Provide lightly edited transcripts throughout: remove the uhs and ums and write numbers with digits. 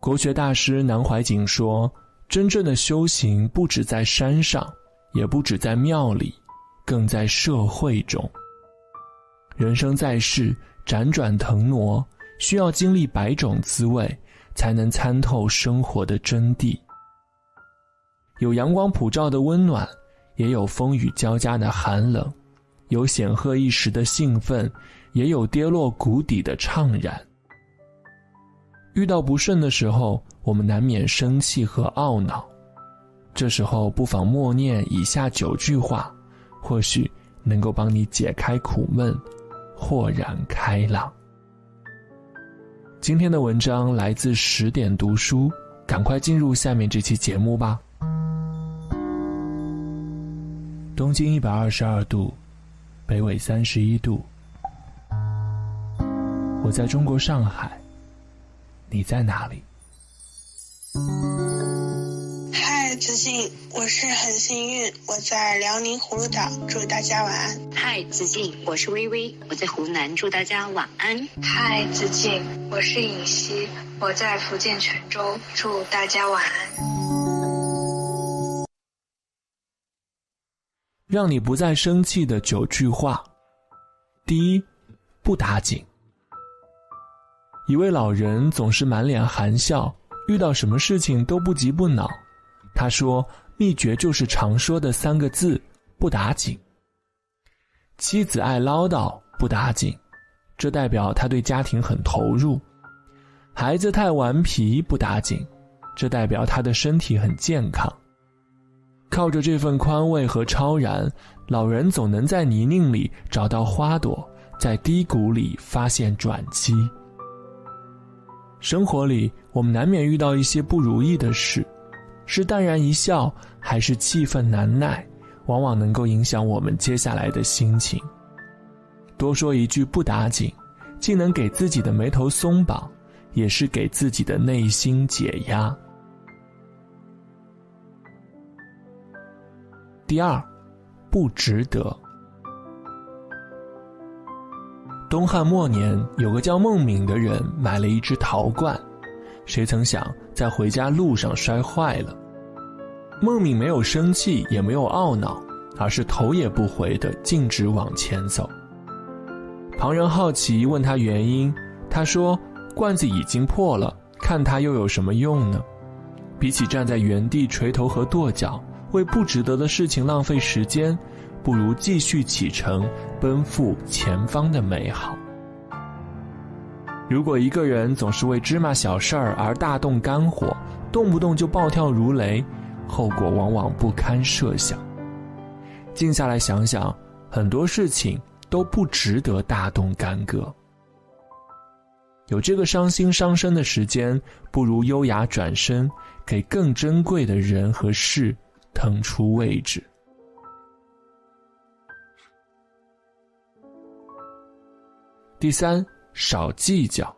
国学大师南怀瑾说，真正的修行不止在山上，也不止在庙里，更在社会中。人生在世，辗转腾挪，需要经历百种滋味，才能参透生活的真谛。有阳光普照的温暖，也有风雨交加的寒冷，有显赫一时的兴奋，也有跌落谷底的怅然。遇到不顺的时候，我们难免生气和懊恼，这时候不妨默念以下9句话，或许能够帮你解开苦闷，豁然开朗。今天的文章来自10点读书，赶快进入下面这期节目吧。东经122度，北纬31度。我在中国上海，你在哪里？嗨，子静，我是很幸运，我在辽宁葫芦岛，祝大家晚安。嗨，子静，我是微微，我在湖南，祝大家晚安。嗨，子静，我是尹熙，我在福建泉州，祝大家晚安。让你不再生气的9句话。第一，不打紧。一位老人总是满脸含笑，遇到什么事情都不急不恼。他说，秘诀就是常说的3个字，不打紧。妻子爱唠叨，不打紧，这代表他对家庭很投入。孩子太顽皮，不打紧，这代表他的身体很健康。靠着这份宽慰和超然，老人总能在泥泞里找到花朵，在低谷里发现转机。生活里，我们难免遇到一些不如意的事，是淡然一笑，还是气愤难耐，往往能够影响我们接下来的心情。多说一句不打紧，既能给自己的眉头松绑，也是给自己的内心解压。第二，不值得。东汉末年，有个叫孟敏的人买了一只陶罐，谁曾想在回家路上摔坏了。孟敏没有生气，也没有懊恼，而是头也不回地径直往前走。旁人好奇问他原因，他说，罐子已经破了，看它又有什么用呢？比起站在原地垂头和跺脚，为不值得的事情浪费时间，不如继续启程，奔赴前方的美好。如果一个人总是为芝麻小事儿而大动肝火，动不动就暴跳如雷，后果往往不堪设想。静下来想想，很多事情都不值得大动干戈。有这个伤心伤身的时间，不如优雅转身，给更珍贵的人和事腾出位置。第三，少计较。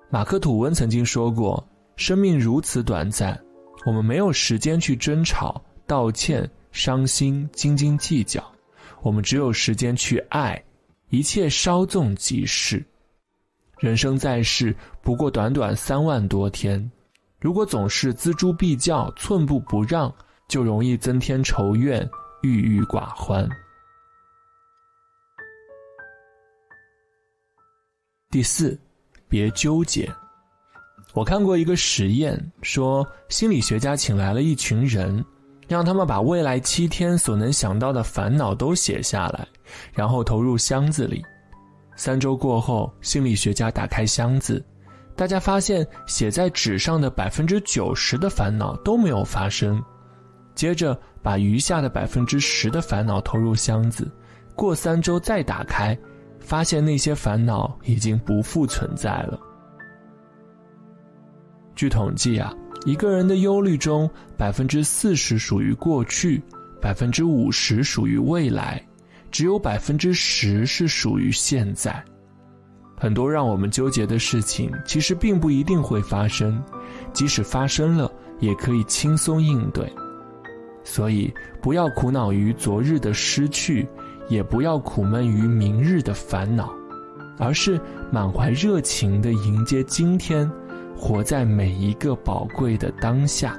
马克·吐温曾经说过，生命如此短暂，我们没有时间去争吵、道歉、伤心、斤斤计较，我们只有时间去爱，一切稍纵即逝。人生在世，不过短短3万多天，如果总是锱铢必较、寸步不让，就容易增添仇怨、郁郁寡欢。第四，别纠结。我看过一个实验，说心理学家请来了一群人，让他们把未来7天所能想到的烦恼都写下来，然后投入箱子里。3周过后，心理学家打开箱子，大家发现写在纸上的90%的烦恼都没有发生。接着把余下的10%的烦恼投入箱子，过3周再打开，发现那些烦恼已经不复存在了。据统计啊，一个人的忧虑中，40%属于过去，50%属于未来，只有10%是属于现在。很多让我们纠结的事情，其实并不一定会发生，即使发生了，也可以轻松应对。所以，不要苦恼于昨日的失去，也不要苦闷于明日的烦恼，而是满怀热情地迎接今天，活在每一个宝贵的当下。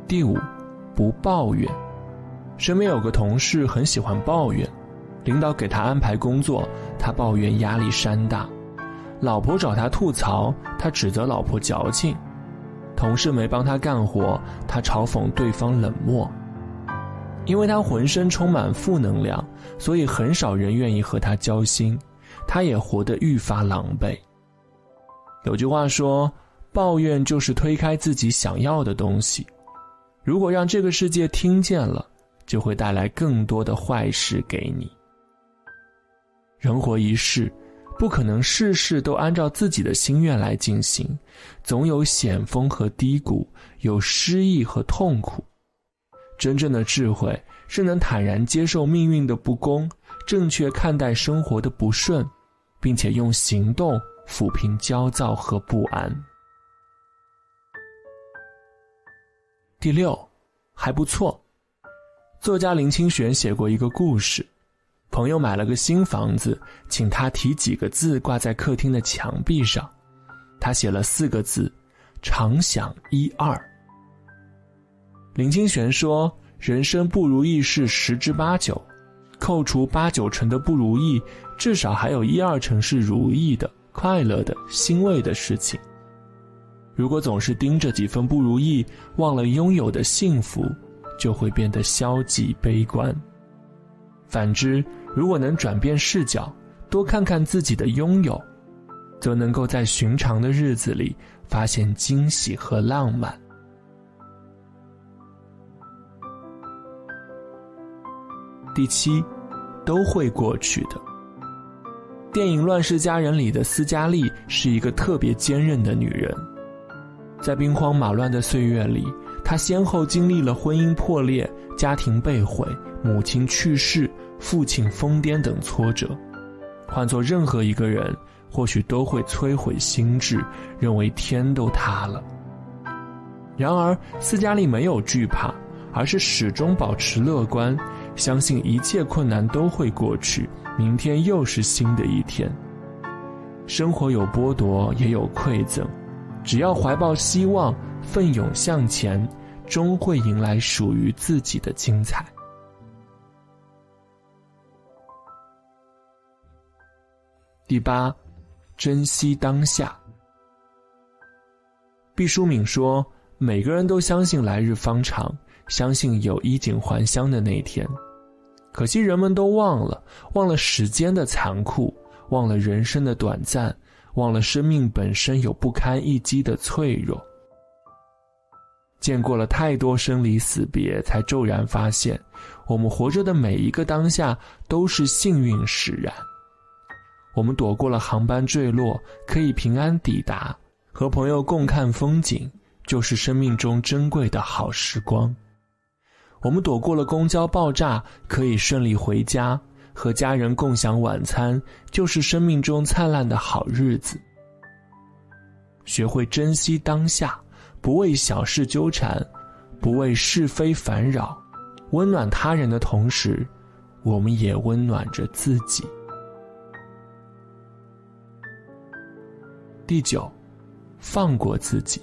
第5，不抱怨。身边有个同事很喜欢抱怨，领导给他安排工作，他抱怨压力山大；老婆找他吐槽，他指责老婆矫情；同事没帮他干活，他嘲讽对方冷漠。因为他浑身充满负能量，所以很少人愿意和他交心，他也活得愈发狼狈。有句话说，抱怨就是推开自己想要的东西，如果让这个世界听见了，就会带来更多的坏事给你。人活一世，不可能事事都按照自己的心愿来进行，总有险峰和低谷，有失意和痛苦。真正的智慧是能坦然接受命运的不公，正确看待生活的不顺，并且用行动抚平焦躁和不安。第6，还不错。作家林清玄写过一个故事，朋友买了个新房子，请他提几个字挂在客厅的墙壁上。他写了4个字，常想1、2。林清玄说，人生不如意事10之8九，扣除8、9成的不如意，至少还有1、2成是如意的、快乐的、欣慰的事情。如果总是盯着几分不如意，忘了拥有的幸福，就会变得消极悲观。反之，如果能转变视角，多看看自己的拥有，则能够在寻常的日子里发现惊喜和浪漫。第7，都会过去的。电影《乱世佳人》里的斯嘉丽是一个特别坚韧的女人，在兵荒马乱的岁月里，她先后经历了婚姻破裂、家庭被毁、母亲去世、父亲疯癫等挫折。换做任何一个人，或许都会摧毁心智，认为天都塌了。然而，斯嘉丽没有惧怕，而是始终保持乐观，相信一切困难都会过去，明天又是新的一天。生活有剥夺，也有馈赠，只要怀抱希望，奋勇向前，终会迎来属于自己的精彩。第8，珍惜当下。毕淑敏说，每个人都相信来日方长，相信有衣锦还乡的那天。可惜人们都忘了时间的残酷，忘了人生的短暂，忘了生命本身有不堪一击的脆弱。见过了太多生离死别，才骤然发现，我们活着的每一个当下都是幸运使然。我们躲过了航班坠落，可以平安抵达，和朋友共看风景，就是生命中珍贵的好时光。我们躲过了公交爆炸，可以顺利回家，和家人共享晚餐，就是生命中灿烂的好日子。学会珍惜当下，不为小事纠缠，不为是非烦扰，温暖他人的同时，我们也温暖着自己。第9，放过自己。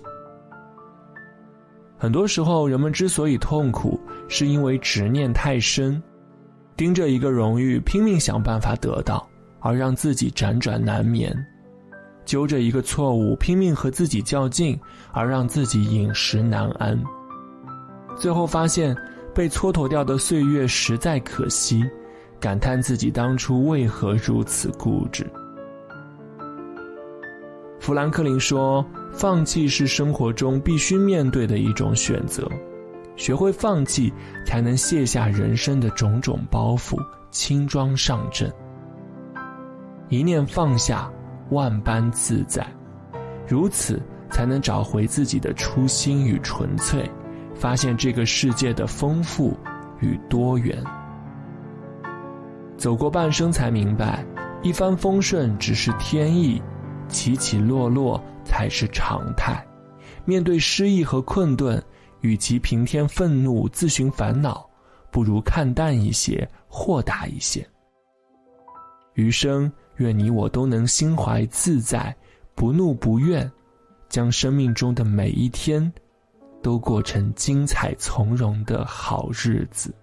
很多时候，人们之所以痛苦，是因为执念太深，盯着一个荣誉拼命想办法得到，而让自己辗转难眠；揪着一个错误拼命和自己较劲，而让自己饮食难安。最后发现被蹉跎掉的岁月实在可惜，感叹自己当初为何如此固执。富兰克林说，放弃是生活中必须面对的一种选择，学会放弃，才能卸下人生的种种包袱，轻装上阵。一念放下，万般自在，如此才能找回自己的初心与纯粹，发现这个世界的丰富与多元。走过半生才明白，一帆风顺只是天意，起起落落才是常态。面对失意和困顿，与其平添愤怒自寻烦恼，不如看淡一些，豁达一些。余生愿你我都能心怀自在，不怒不怨，将生命中的每一天都过成精彩从容的好日子。